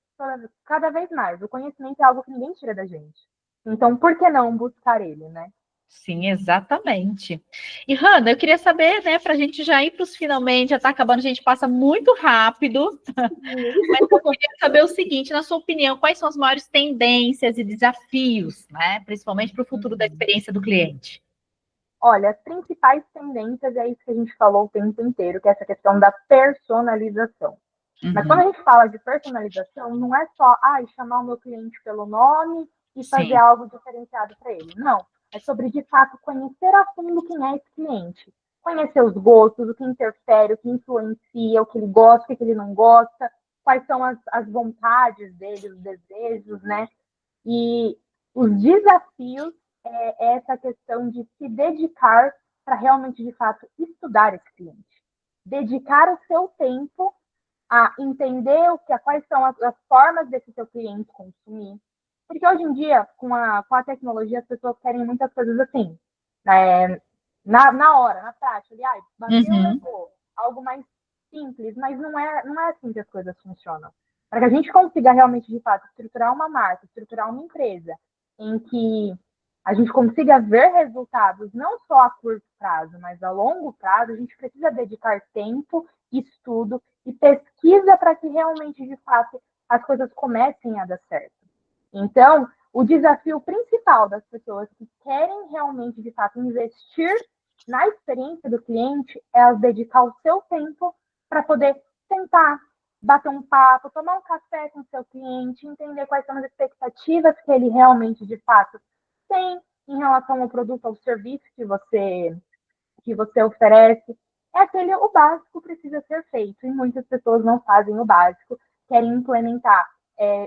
cada vez mais. O conhecimento é algo que ninguém tira da gente. Então, por que não buscar ele, né? Sim, exatamente. E, Hannah, eu queria saber, né, para a gente já ir para os finalmente, já está acabando, a gente passa muito rápido, mas eu queria saber o seguinte, na sua opinião, quais são as maiores tendências e desafios, né, principalmente para o futuro da experiência do cliente? Olha, as principais tendências é isso que a gente falou o tempo inteiro, que é essa questão da personalização. Mas quando a gente fala de personalização, não é só chamar o meu cliente pelo nome e fazer algo diferenciado para ele. Não. É sobre, de fato, conhecer a fundo quem é esse cliente. Conhecer os gostos, o que interfere, o que influencia, o que ele gosta, o que ele não gosta, quais são as vontades dele, os desejos, né? E os desafios é essa questão de se dedicar para realmente, de fato, estudar esse cliente. Dedicar o seu tempo a entender quais são as formas desse seu cliente consumir. Porque hoje em dia, com a tecnologia, as pessoas querem muitas coisas assim, né? Na hora, na prática, ali, bateu, levou. Algo mais simples, mas não é assim que as coisas funcionam. Para que a gente consiga realmente, de fato, estruturar uma marca, estruturar uma empresa em que a gente consiga ver resultados não só a curto prazo, mas a longo prazo, a gente precisa dedicar tempo, estudo e pesquisa para que realmente, de fato, as coisas comecem a dar certo. Então, o desafio principal das pessoas que querem realmente, de fato, investir na experiência do cliente é elas dedicar o seu tempo para poder sentar, bater um papo, tomar um café com o seu cliente, entender quais são as expectativas que ele realmente, de fato, tem em relação ao produto, ao serviço que você oferece. O básico precisa ser feito e muitas pessoas não fazem o básico, querem implementar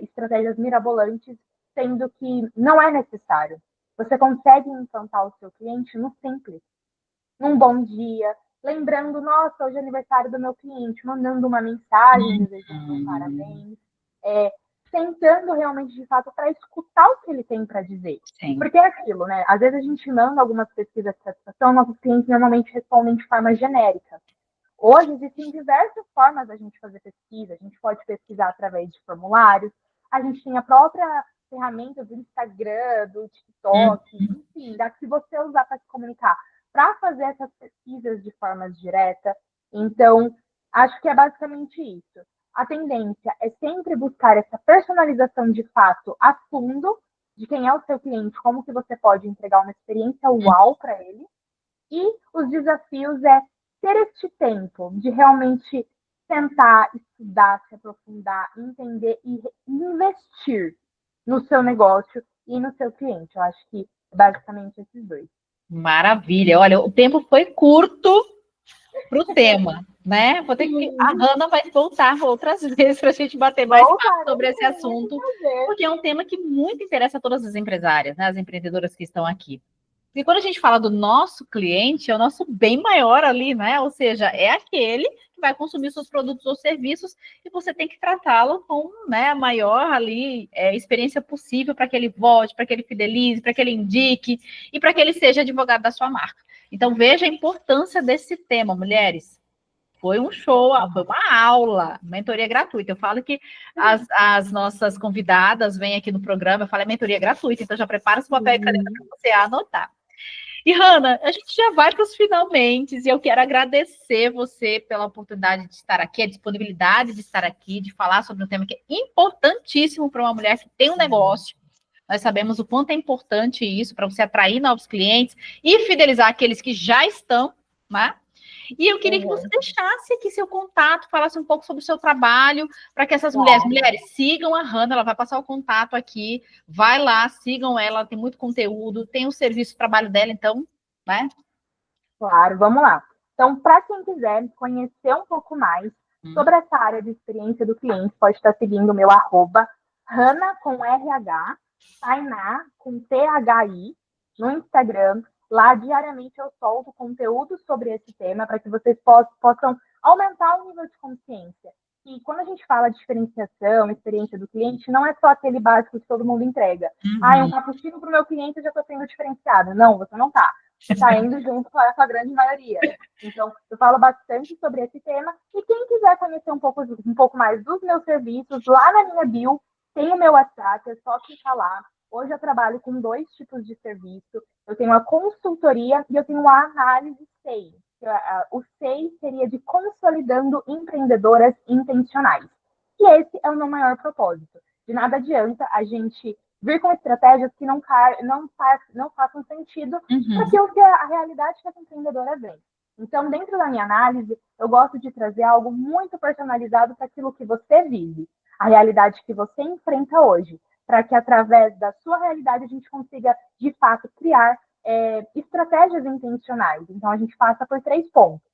estratégias mirabolantes, sendo que não é necessário. Você consegue encantar o seu cliente no simples, num bom dia, lembrando, nossa, hoje é aniversário do meu cliente, mandando uma mensagem, desejando um parabéns, sentando realmente, de fato, para escutar o que ele tem para dizer. Sim. Porque é aquilo, né? Às vezes a gente manda algumas pesquisas de satisfação, nossos clientes normalmente respondem de forma genérica. Hoje existem diversas formas da gente fazer pesquisa. A gente pode pesquisar através de formulários, a gente tem a própria ferramenta do Instagram, do TikTok, enfim, da que você usar para se comunicar, para fazer essas pesquisas de forma direta. Então, acho que é basicamente isso. A tendência é sempre buscar essa personalização de fato a fundo de quem é o seu cliente, como que você pode entregar uma experiência uau para ele. E os desafios é ter este tempo de realmente tentar estudar, se aprofundar, entender e investir no seu negócio e no seu cliente. Eu acho que basicamente esses dois. Maravilha. Olha, o tempo foi curto para o tema, né? A Hanna vai voltar outras vezes para a gente bater mais papo sobre esse assunto, porque é um tema que muito interessa a todas as empresárias, né? As empreendedoras que estão aqui. E quando a gente fala do nosso cliente, é o nosso bem maior ali, né? Ou seja, é aquele que vai consumir seus produtos ou serviços e você tem que tratá-lo com, né, a maior ali experiência possível para que ele volte, para que ele fidelize, para que ele indique e para que ele seja advogado da sua marca. Então, veja a importância desse tema, mulheres. Foi um show, foi uma aula, mentoria gratuita. Eu falo que as nossas convidadas vêm aqui no programa, eu falo, é mentoria gratuita, então já prepara seu papel e caneta para você anotar. E, Hanna, a gente já vai para os finalmente, e eu quero agradecer você pela oportunidade de estar aqui, a disponibilidade de estar aqui, de falar sobre um tema que é importantíssimo para uma mulher que tem um negócio. Nós sabemos o quanto é importante isso para você atrair novos clientes e fidelizar aqueles que já estão, né? E eu queria que você deixasse aqui seu contato, falasse um pouco sobre o seu trabalho, para que essas mulheres sigam a Hanna, ela vai passar o contato aqui, vai lá, sigam ela tem muito conteúdo, tem o serviço, o trabalho dela, então, né? Claro, vamos lá. Então, para quem quiser conhecer um pouco mais sobre essa área de experiência do cliente, pode estar seguindo o meu @Hanna com RH, Tainá com THI, no Instagram. Lá, diariamente, eu solto conteúdo sobre esse tema para que vocês possam aumentar o nível de consciência. E quando a gente fala de diferenciação, experiência do cliente, não é só aquele básico que todo mundo entrega. Um cappuccino para o meu cliente eu já estou sendo diferenciado. Não, você não está. Você está indo junto com a grande maioria. Então, eu falo bastante sobre esse tema. E quem quiser conhecer um pouco mais dos meus serviços, lá na minha bio, tem o meu WhatsApp, é só clicar lá. Hoje eu trabalho com 2 tipos de serviço. Eu tenho a consultoria e eu tenho a análise SEI. O SEI seria de consolidando empreendedoras intencionais. E esse é o meu maior propósito. De nada adianta a gente vir com estratégias que não façam sentido para que a realidade que essa empreendedora vem. Então, dentro da minha análise, eu gosto de trazer algo muito personalizado para aquilo que você vive, a realidade que você enfrenta hoje, para que através da sua realidade a gente consiga, de fato, criar estratégias intencionais. Então, a gente passa por 3 pontos: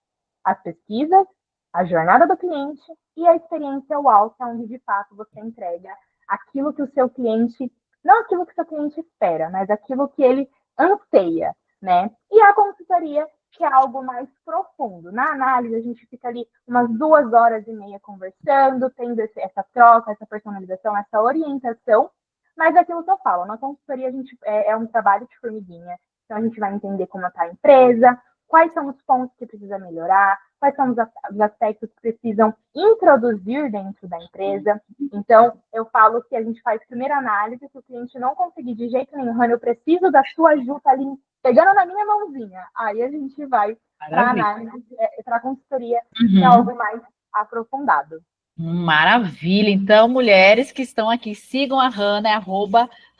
as pesquisas, a jornada do cliente e a experiência UAU, que é onde, de fato, você entrega aquilo que o seu cliente, não aquilo que o seu cliente espera, mas aquilo que ele anseia, né? E a consultoria, que é algo mais profundo. Na análise, a gente fica ali umas 2 horas e meia conversando, tendo essa troca, essa personalização, essa orientação, mas é aquilo que eu falo, na consultoria a gente é um trabalho de formiguinha, então a gente vai entender como está a empresa, quais são os pontos que precisa melhorar, quais são os aspectos que precisam introduzir dentro da empresa. Então, eu falo que a gente faz primeira análise, se o cliente não conseguir de jeito nenhum, Rani, eu preciso da sua ajuda ali, pegando na minha mãozinha. Aí a gente vai para análise, para a consultoria, que é algo mais aprofundado. Maravilha. Então, mulheres que estão aqui, sigam a Hanna, é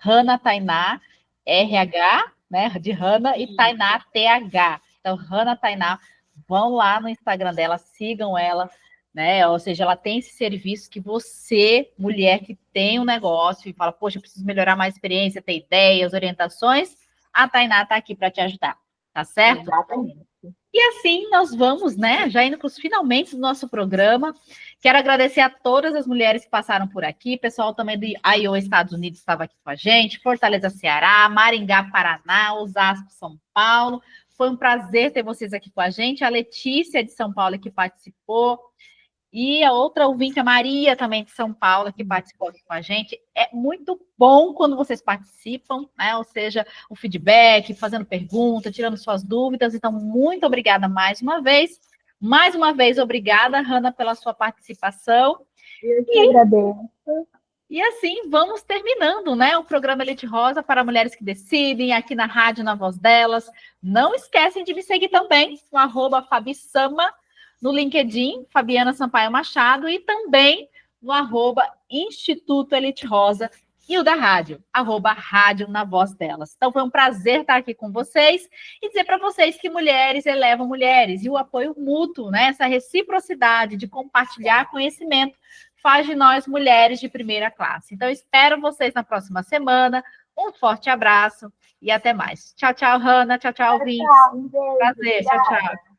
@HannaTainá, RH, né, de Hanna, e Tainá, TH. Então, Hanna Tainá, vão lá no Instagram dela, sigam ela, né? Ou seja, ela tem esse serviço que você, mulher que tem um negócio e fala, poxa, eu preciso melhorar mais experiência, ter ideias, orientações, a Tainá está aqui para te ajudar, tá certo? Exatamente. E assim nós vamos, né? Já indo para os finalmente do nosso programa. Quero agradecer a todas as mulheres que passaram por aqui, pessoal também do Iowa, Estados Unidos, estava aqui com a gente, Fortaleza, Ceará, Maringá, Paraná, Osasco, São Paulo. Foi um prazer ter vocês aqui com a gente. A Letícia de São Paulo que participou. E a outra ouvinte, a Maria, também de São Paulo, que participou aqui com a gente. É muito bom quando vocês participam, né? Ou seja, o feedback, fazendo pergunta, tirando suas dúvidas. Então, muito obrigada mais uma vez. Mais uma vez, obrigada, Hanna, pela sua participação. Eu que agradeço. E assim, vamos terminando, né? O programa Elite Rosa para mulheres que decidem, aqui na rádio, na voz delas. Não esquecem de me seguir também, no @FabiSama, no LinkedIn, Fabiana Sampaio Machado, e também no @Instituto Elite Rosa, e o da rádio, @Rádio na Voz Delas. Então foi um prazer estar aqui com vocês e dizer para vocês que mulheres elevam mulheres, e o apoio mútuo, né? Essa reciprocidade de compartilhar conhecimento faz de nós mulheres de primeira classe. Então espero vocês na próxima semana. Um forte abraço e até mais. Tchau, tchau, Hanna. Tchau, tchau, ouvintes. Um beijo. Prazer. Tchau, tchau.